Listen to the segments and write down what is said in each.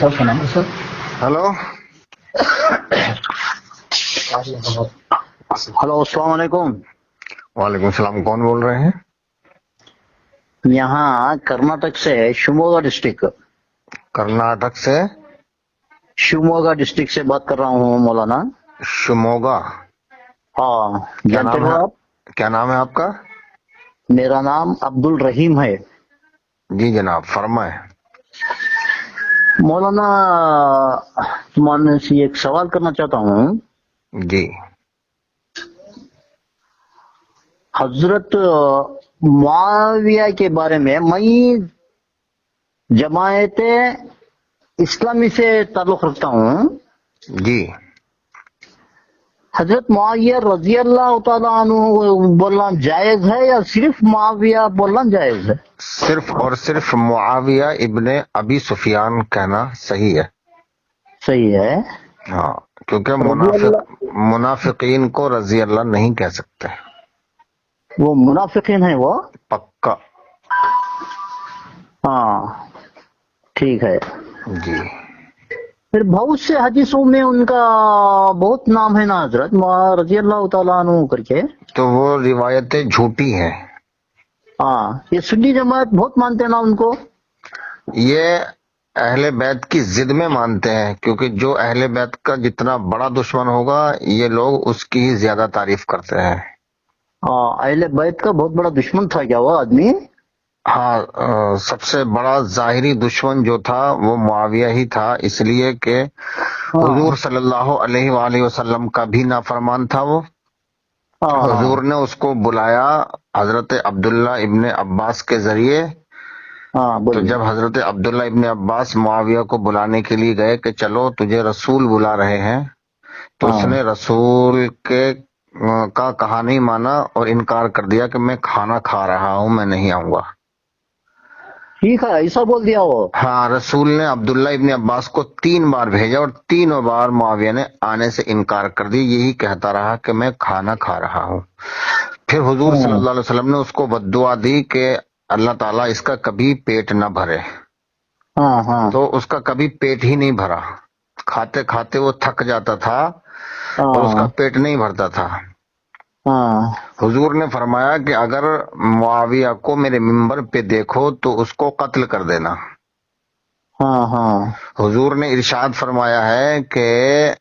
Hello. Hello, अस्सलाम वालेकुम। वालेकुम सलाम। कौन बोल रहे हैं? यहाँ कर्नाटक से शिवमोगा डिस्ट्रिक्ट कर्नाटक से? शिवमोगा डिस्ट्रिक्ट से बात कर रहा हूँ मौलाना। शिमोगा। हाँ, क्या जानते नाम हो है? आप? क्या नाम है आपका? मेरा नाम अब्दुल रहीम है। जी जनाब, फरमाए। मौलाना, तुम्हारे से एक सवाल करना चाहता हूँ। जी। हजरत मुआविया के बारे में, मैं जमायते इस्लामी से ताल्लुक रखता हूँ। जी। हजरत मुआविया रजी अल्लाह तआला अन्हु बोलना जायज है या सिर्फ मुआविया बोलना जायज है? सिर्फ और सिर्फ मुआविया इब्ने अबी सुफियान कहना सही है। सही है। हाँ, क्योंकि रजी अल्लाह, मुनाफिकीन को रजी अल्लाह नहीं कह सकते। वो मुनाफिकीन है वो। पक्का। हाँ, ठीक है। जी। फिर बहुत से हदीसों में उनका बहुत नाम है ना, हजरत रजी अल्लाह तआला अन्हु करके। तो वो रिवायतें झूठी हैं। हाँ, ये सुन्नी जमात बहुत मानते हैं ना उनको। ये अहले बैत की जिद में मानते हैं, क्योंकि जो अहले बैत का जितना बड़ा दुश्मन होगा ये लोग उसकी ही ज्यादा तारीफ करते हैं। अहले बैत का बहुत बड़ा दुश्मन था क्या वो आदमी? हाँ, सबसे बड़ा जाहिरी दुश्मन जो था वो मुआविया ही था, इसलिए कि हुजूर हाँ सल्लल्लाहु अलैहि वसल्लम का भी नाफरमान था वो। हाँ हुजूर हाँ ने उसको बुलाया हजरत अब्दुल्ला इब्ने अब्बास के जरिए। हाँ, तो बोलिए। जब हजरत अब्दुल्ला इब्ने अब्बास मुआविया को बुलाने के लिए गए कि चलो तुझे रसूल बुला रहे हैं, तो हाँ, उसने रसूल के का कहा नहीं माना और इनकार कर दिया कि मैं खाना खा रहा हूं, मैं नहीं आऊंगा। ठीक है, ऐसा बोल दिया वो। हाँ, रसूल ने अब्दुल्ला इब्ने अब्बास को 3 बार भेजा और तीनों बार मुआविया ने आने से इनकार कर दिया, यही कहता रहा कि मैं खाना खा रहा हूँ। फिर हुजूर हाँ सल्लल्लाहु अलैहि वसल्लम ने उसको बद्दुआ दी कि अल्लाह ताला इसका कभी पेट न भरे। हाँ हाँ तो उसका कभी पेट ही नहीं भरा, खाते खाते वो थक जाता था और उसका हाँ पेट नहीं भरता था। हाँ हुजूर ने फरमाया कि अगर मुआविया को मेरे मिंबर पे देखो तो उसको कत्ल कर देना। हाँ हाँ हुजूर ने इरशाद फरमाया है कि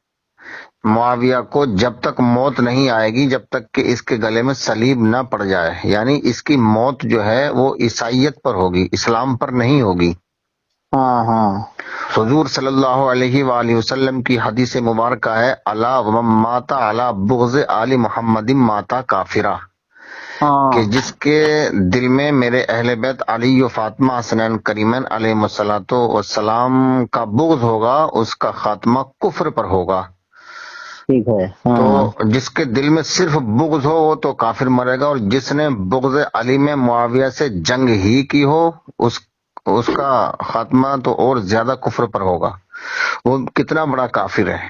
मुआविया को जब तक मौत नहीं आएगी, जब तक कि इसके गले में सलीब न पड़ जाए, यानी इसकी मौत जो है वो ईसाइयत पर होगी, इस्लाम पर नहीं होगी। हाँ हाँ हुजूर सल्लल्लाहु अलैहि वसल्लम की हदीस मुबारक है, अला व माता अला बुग़्ज़ आली मुहम्मदिन माता काफिरा, कि हाँ, जिसके दिल में मेरे अहले बैत अली व फातिमा हसनैन करीमैन अलैहिस्सलातो वस्सलाम का बुग़्ज़ होगा, उसका खात्मा कुफ्र पर होगा। ठीक है। हाँ तो जिसके दिल में सिर्फ बुग़्ज़ हो वो तो काफिर मरेगा, और जिसने बुग़्ज़ अली में मुआविया से जंग ही की हो उसका खात्मा तो और ज्यादा कुफ्र पर होगा। वो कितना बड़ा काफिर है।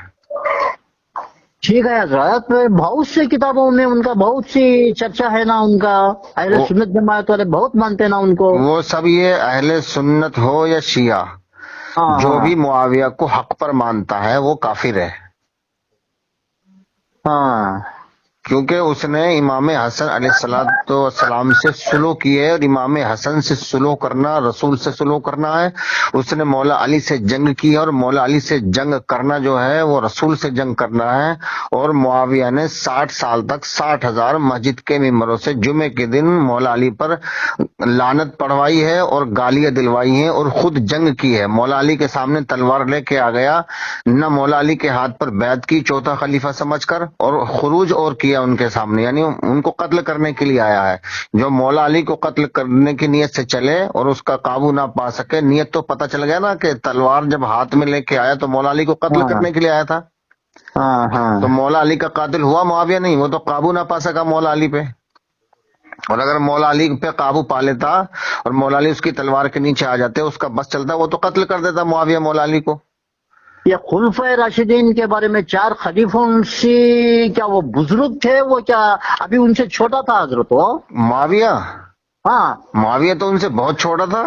ठीक है हजरत, बहुत से किताबों में उनका बहुत सी चर्चा है ना उनका। अहले वो सुन्नत जमात वाले बहुत मानते हैं ना उनको। वो सब, ये अहले सुन्नत हो या शिया, हाँ जो भी हाँ मुआविया को हक पर मानता है वो काफिर है, हाँ क्योंकि उसने इमाम हसन अलैहिस्सलाम से सुलह की है, और इमाम हसन से सुलह करना रसूल से सुलह करना है। उसने मौला अली से जंग की है, और मौला अली से जंग करना जो है वो रसूल से जंग करना है। और मुआविया ने 60 साल तक 60,000 मस्जिद के मिंबरों से जुमे के दिन मौला अली पर लानत पढ़वाई है और गालियां दिलवाई हैं, और खुद जंग की है। मौला अली के सामने तलवार लेके आ गया, न मौला अली के हाथ पर बैत की चौथा खलीफा समझकर, और खुरूज और किया उनके सामने, यानी उनको कत्ल करने के लिए आया है। जो मौला अली को कत्ल करने की नीयत से चले और उसका काबू ना पा सके, नीयत तो पता चल गया ना कि तलवार जब हाथ में लेके आया तो मौला अली को कत्ल हाँ करने के लिए आया था। हाँ तो हाँ, मौला अली का कातिल हुआ मुआविया नहीं, वो तो काबू ना पा सका मौला अली पे। और अगर मौला अली पे काबू पा लेता और मौला अली उसकी तलवार के नीचे आ जाते, उसका बस चलता, वो तो कत्ल कर देता मुआविया मौला अली को। ये खुलफाए राशिदीन के बारे में, 4 खलीफों से, क्या वो बुजुर्ग थे? वो क्या अभी उनसे छोटा था हजरत वो? मुआविया हाँ मुआविया तो उनसे बहुत छोटा था।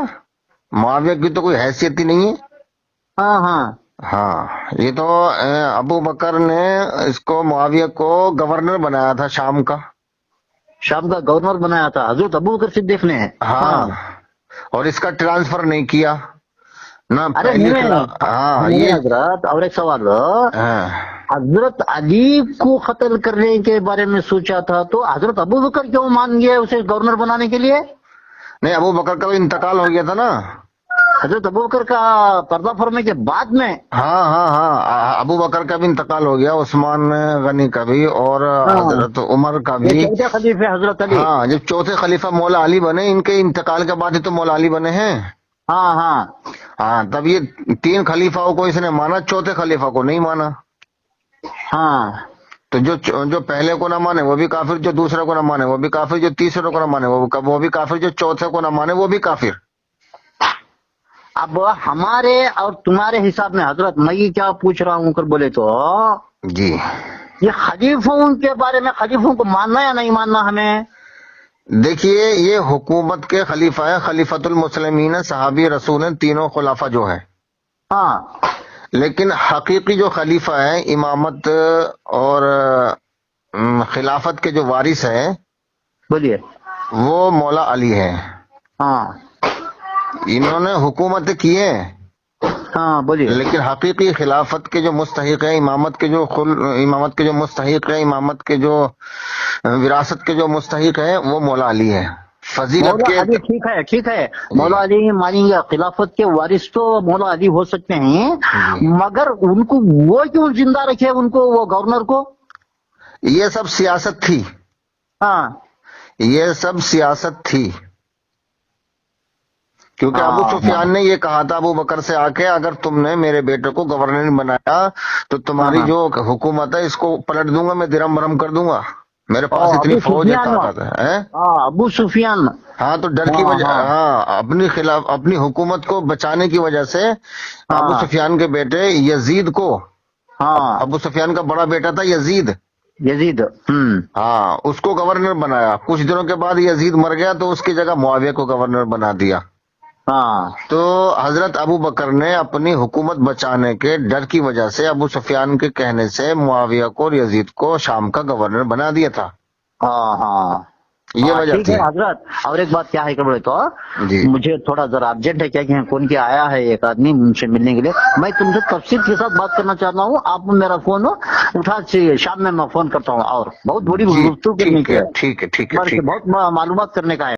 मुआविया की तो कोई हैसियत ही नहीं है। ہاں ہاں ہاں یہ تو ابو بکر نے اس کو معاویہ کو گورنر بنایا تھا شام کا. شام کا گورنر بنایا تھا حضرت ابو بکر صدیق نے. ہاں اور اس کا ٹرانسفر نہیں کیا نہ ارے پہلی نہیں ہاں نہیں یہ حضرت، اور ایک سوال، ہاں حضرت علی کو قتل کرنے کے بارے میں سوچا تھا تو حضرت ابو بکر کیوں مان گئے اسے گورنر بنانے کے لیے؟ نہیں ابو بکر کا بھی انتقال ہو گیا تھا نا. حضرت ابو بکر کا پردہ فرمے کے بعد میں. ہاں ہاں ہاں ابو بکر کا بھی انتقال ہو گیا، عثمان غنی کا بھی، اور ہاں، حضرت عمر کا یہ بھی. چوتھے خلیفے حضرت علی. ہاں جب چوتھے خلیفہ مولا علی بنے، ان کے انتقال کے بعد ہی تو مولا علی بنے ہیں. ہاں ہاں ہاں تب یہ 3 خلیفاؤں کو اس نے مانا، چوتھے خلیفہ کو نہیں مانا. ہاں تو جو پہلے کو نہ مانے وہ بھی کافر، جو دوسرے کو نہ مانے وہ بھی کافر، جو تیسرے کو نہ مانے وہ بھی کافر، جو چوتھے کو نہ مانے وہ بھی کافر. اب ہمارے اور تمہارے حساب میں حضرت میں یہ کیا پوچھ رہا ہوں کر بولے تو جی یہ خلیفوں کے بارے میں، خلیفوں کو ماننا یا نہیں ماننا ہمیں؟ دیکھیے یہ حکومت کے خلیفہ ہیں، خلیفۃ المسلمین، صحابی رسول ہیں، تینوں خلافہ جو ہیں. ہاں لیکن حقیقی جو خلیفہ ہے، امامت اور خلافت کے جو وارث ہیں بولیے. وہ مولا علی ہیں. ہاں انہوں نے حکومت کی ہے، ہاں بولیے. لیکن حقیقی خلافت کے جو مستحق ہیں، امامت کے جو مستحق ہیں، امامت کے جو وراثت کے جو مستحق ہیں وہ مولا علی ہے. فضیلت مولا کے علی ٹھیک ہے ٹھیک ہے، جی مولا علی مانیں گے، خلافت کے وارث تو مولا علی ہو سکتے ہیں، جی مگر ان کو وہ کیوں زندہ رکھے، ان کو، وہ گورنر کو؟ یہ سب سیاست تھی، ہاں یہ سب سیاست تھی. کیونکہ ابو ہاں سفیان نے یہ کہا تھا ابو بکر سے آ کے، اگر تم نے میرے بیٹے کو گورنر بنایا تو تمہاری ہاں جو حکومت ہے اس کو پلٹ دوں گا، میں درم برم کر دوں گا، میرے پاس ہاں، اتنی ابو فوج ہے، سفیان. طاقت ہے. ہاں ابو سفیان. ہاں تو ڈر کی ہاں وجہ، ہاں ہاں اپنی حکومت کو بچانے کی وجہ سے ابو ہاں سفیان کے بیٹے یزید کو، ہاں ابو سفیان کا بڑا بیٹا تھا یزید، یزید. ہاں اس کو گورنر بنایا. کچھ دنوں کے بعد یزید مر گیا تو اس کی جگہ معاویہ کو گورنر بنا دیا. ہاں تو حضرت ابو بکر نے اپنی حکومت بچانے کے ڈر کی وجہ سے ابو سفیان کے کہنے سے معاویہ کو اور یزید کو شام کا گورنر بنا دیا تھا. ہاں ہاں یہ ہاں وجہ ٹھیک ہے تھی. حضرت. اور ایک بات کیا ہے کہ بولے تو جی مجھے تھوڑا ذرا ارجنٹ ہے، کیا کہ کون کیا آیا ہے ایک آدمی ان سے ملنے کے لیے، میں تم سے تفصیل کے ساتھ بات کرنا چاہتا ہوں. آپ میرا فون اٹھا، شام میں فون کرتا ہوں، اور بہت بڑی جی گفتگو کرنے ٹھیک کی ہے ہے، ٹھیک ہے ٹھیک ہے ٹھیک ہے. بہت معلومات کرنے کا ہے.